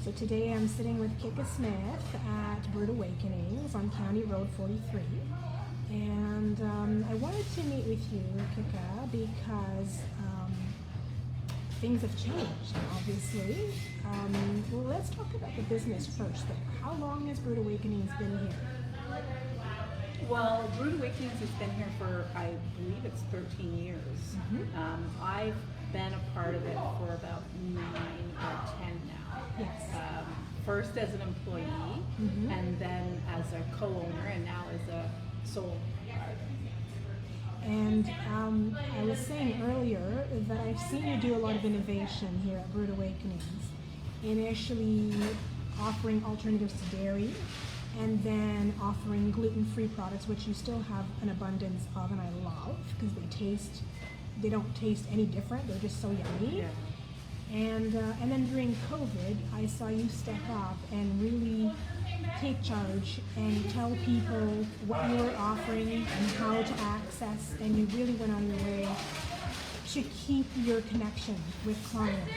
So today I'm sitting with Kika Smith at Brewed Awakenings on County Road 43. And I wanted to meet with you, Kika, because things have changed, obviously. Well, let's talk about the business first, though. How long has Brewed Awakenings been here? Well, Brewed Awakenings has been here for, I believe it's 13 years. Mm-hmm. I've been a part of it for about 9 or 10 now. Yes. First as an employee, Mm-hmm. and then as a co-owner, and now as a sole. And I was saying earlier that I've seen you do a lot of innovation here at Brewed Awakenings, initially offering alternatives to dairy, and then offering gluten-free products, which you still have an abundance of, and I love because they don't taste any different. They're just so yummy. Yeah. And then during COVID, I saw you step up and really take charge and tell people what you were offering and how to access, and you really went on your way to keep your connection with clients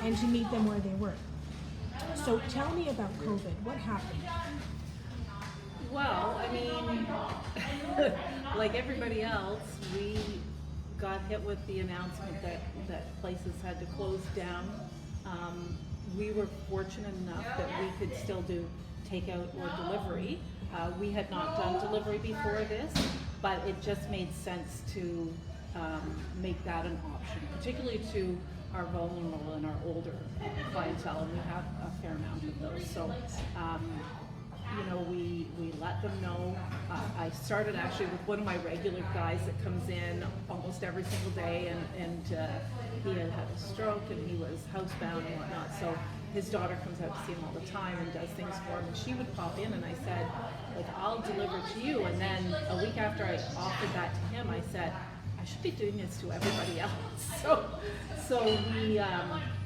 and to meet them where they were. So tell me about COVID. What happened? Well, I mean, like everybody else, we got hit with the announcement that places had to close down. We were fortunate enough that we could still do takeout or delivery. We had not done delivery before this, but it just made sense to make that an option, particularly to our vulnerable and our older clientele, and we have a fair amount of those. So, we let them know. I started actually with one of my regular guys that comes in almost every single day, and he had had a stroke and he was housebound and whatnot. So his daughter comes out to see him all the time and does things for him, and she would pop in, and I said, like, I'll deliver to you. And then a week after I offered that to him, I said, I should be doing this to everybody else. So we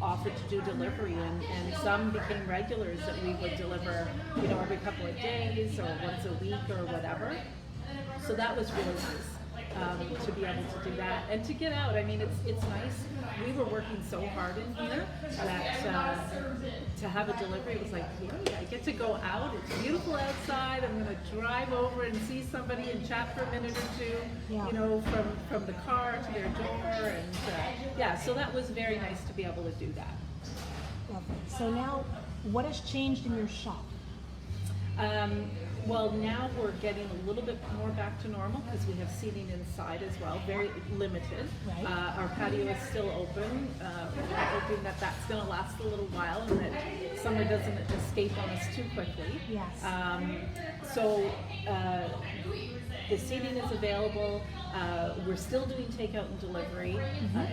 offered to do delivery, and some became regulars that we would deliver, every couple of days or once a week or whatever. So that was really nice to be able to do that and to get out. I mean, it's nice. We were working so hard in here that to have a delivery, it was like, I get to go out. It's beautiful outside. I'm going to drive over and see somebody and chat for a minute or two, from the car to their door. And so that was very nice to be able to do that. Lovely. So now, what has changed in your shop? Well, now we're getting a little bit more back to normal because we have seating inside as well, very limited. Right. Our patio is still open. We're hoping that that's going to last a little while and that summer doesn't escape on us too quickly. Yes. The seating is available. We're still doing takeout and delivery,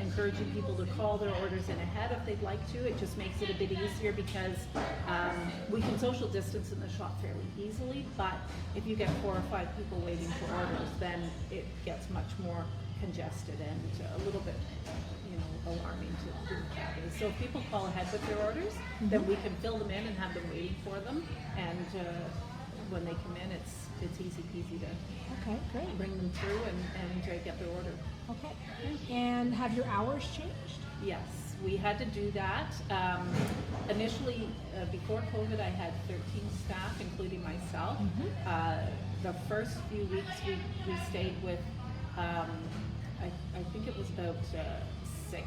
encouraging people to call their orders in ahead if they'd like to. It just makes it a bit easier because we can social distance in the shop fairly easily, but if you get 4 or 5 people waiting for orders, then it gets much more congested and a little bit alarming to the cabbage. So if people call ahead with their orders, then we can fill them in and have them waiting for them, and when they come in, it's easy peasy to bring them through and get their order. Okay. And have your hours changed? Yes, we had to do that. Initially, before COVID, I had 13 staff, including myself. The first few weeks we stayed with, I think it was about 6,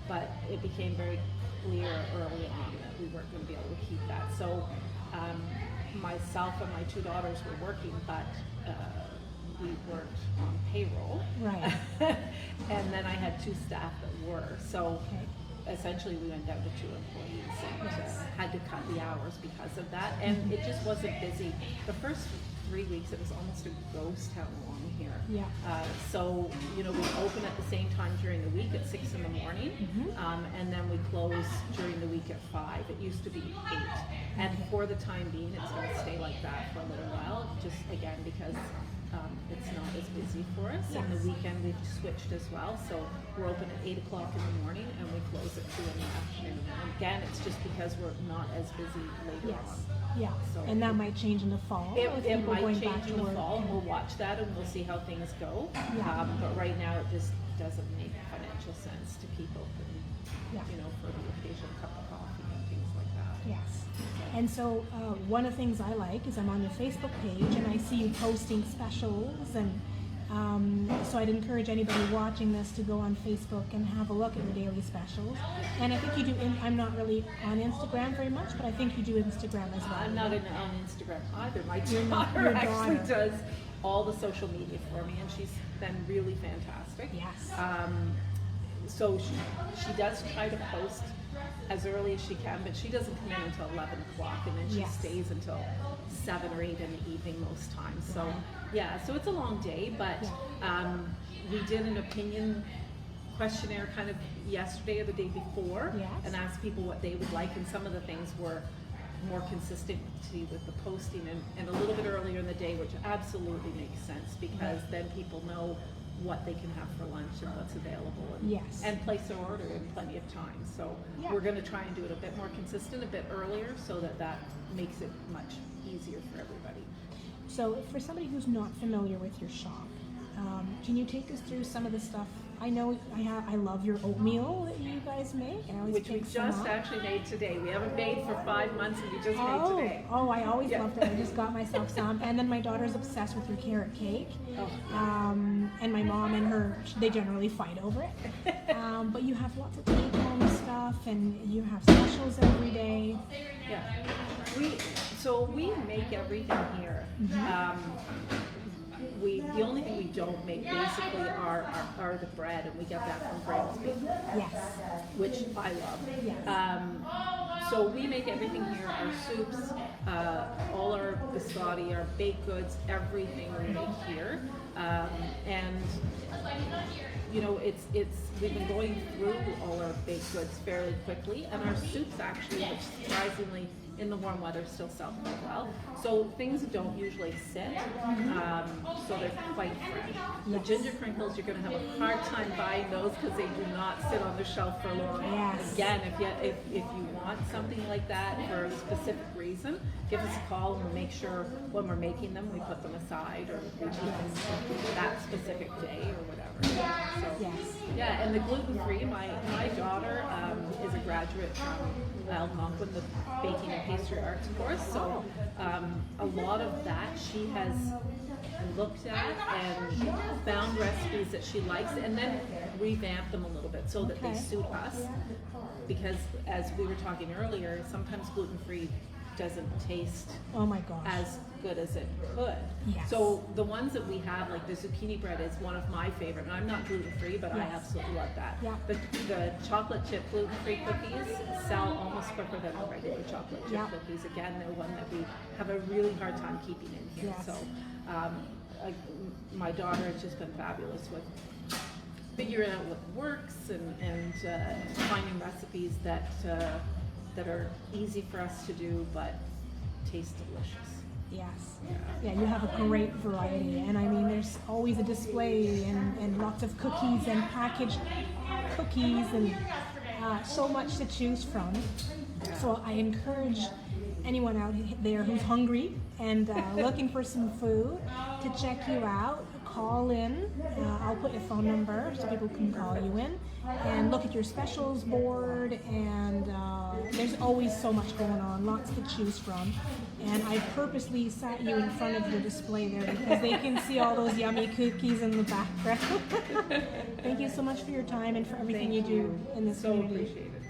but it became very clear early on that we weren't going to be able to keep that. So myself and my 2 daughters were working, but we weren't on payroll. Right. And then I had 2 staff that were. So essentially we went down to 2 employees and had to cut the hours because of that. And it just wasn't busy. The first 3 weeks, it was almost a ghost town along here. Yeah. So, we open at the same time during the week at 6 in the morning, and then we close during the week at 5. It used to be 8. And for the time being, it's going to stay like that for a little while, just again because it's not as busy for us. And the weekend we've switched as well, so we're open at 8 o'clock in the morning and we close at 2 in the afternoon. And again, it's just because we're not as busy later on. Yeah, So and that might change in the fall. It people might going change back to in the work. fall, and we'll watch that and we'll see how things go. Yeah. But right now, it just doesn't make financial sense to keep open, Yeah. for the occasional cup of coffee. And so one of the things I like is I'm on your Facebook page and I see you posting specials, and so I'd encourage anybody watching this to go on Facebook and have a look at your daily specials. And I think you do, I'm not really on Instagram very much, but I think you do Instagram as well. I'm not on Instagram either. My Your daughter actually daughter. does all the social media for me, and she's been really fantastic. Yes. So she does try to post as early as she can, but she doesn't come in until 11 o'clock, and then she Yes. stays until 7 or 8 in the evening most times. So yeah, so it's a long day, but we did an opinion questionnaire kind of yesterday or the day before, Yes. and asked people what they would like, and some of the things were more consistency with the posting and a little bit earlier in the day, which absolutely makes sense, because then people know what they can have for lunch and what's available, and, Yes. and place their order in plenty of time. So Yeah. we're going to try and do it a bit more consistent, a bit earlier, so that makes it much easier for everybody. So for somebody who's not familiar with your shop, can you take us through some of the stuff? I know I love your oatmeal that you guys make. I always Which we pick some just up. actually made today. We haven't made for 5 months, and we just made today. Oh, I always Yeah. loved it. I just got myself some. And then my daughter's obsessed with your carrot cake. Oh. And my mom and her, they generally fight over it. But you have lots of take-home stuff, and you have specials every day. Yeah, we make everything here. The only thing we don't make basically are the bread, and we get that from Grimsby, Yes. which I love. Yes. So we make everything here: our soups, all our biscotti, our baked goods, everything we make here. And you know, we've been going through all our baked goods fairly quickly, and our soups actually, which surprisingly in the warm weather still sell quite well. So things don't usually sit, so they're quite fresh. The Yes. ginger crinkles, you're going to have a hard time buying those because they do not sit on the shelf for long. Yes. Again, if you want something like that for a specific reason, give us a call and we'll make sure when we're making them we put them aside, or we keep them that specific day or whatever. So, Yes. yeah, and the gluten-free, my daughter is a graduate from Algonquin, the baking and pastry arts course, so a lot of that she has looked at and found recipes that she likes, and then revamped them a little bit so that they Okay. suit us, because as we were talking earlier, sometimes gluten-free doesn't taste Oh my gosh. as good as it could. Yes. So the ones that we have, like the zucchini bread is one of my favorite, and I'm not gluten-free, but I Yes. absolutely love that. Yeah. The chocolate chip gluten-free cookies sell almost quicker than the regular chocolate chip Yeah. cookies. Again, they're one that we have a really hard time keeping in here. Yes. So my daughter has just been fabulous with figuring out what works and finding recipes that are easy for us to do but taste delicious. Yes. Yeah, you have a great variety, and I mean, there's always a display and lots of cookies and packaged cookies, and so much to choose from. So I encourage anyone out there who's hungry and looking for some food to check you out. Call in. I'll put your phone number so people can call you in and look at your specials board, and there's always so much going on, lots to choose from. And I purposely sat you in front of your display there because they can see all those yummy cookies in the background. Thank you so much for your time and for everything you do in this So community. appreciate it.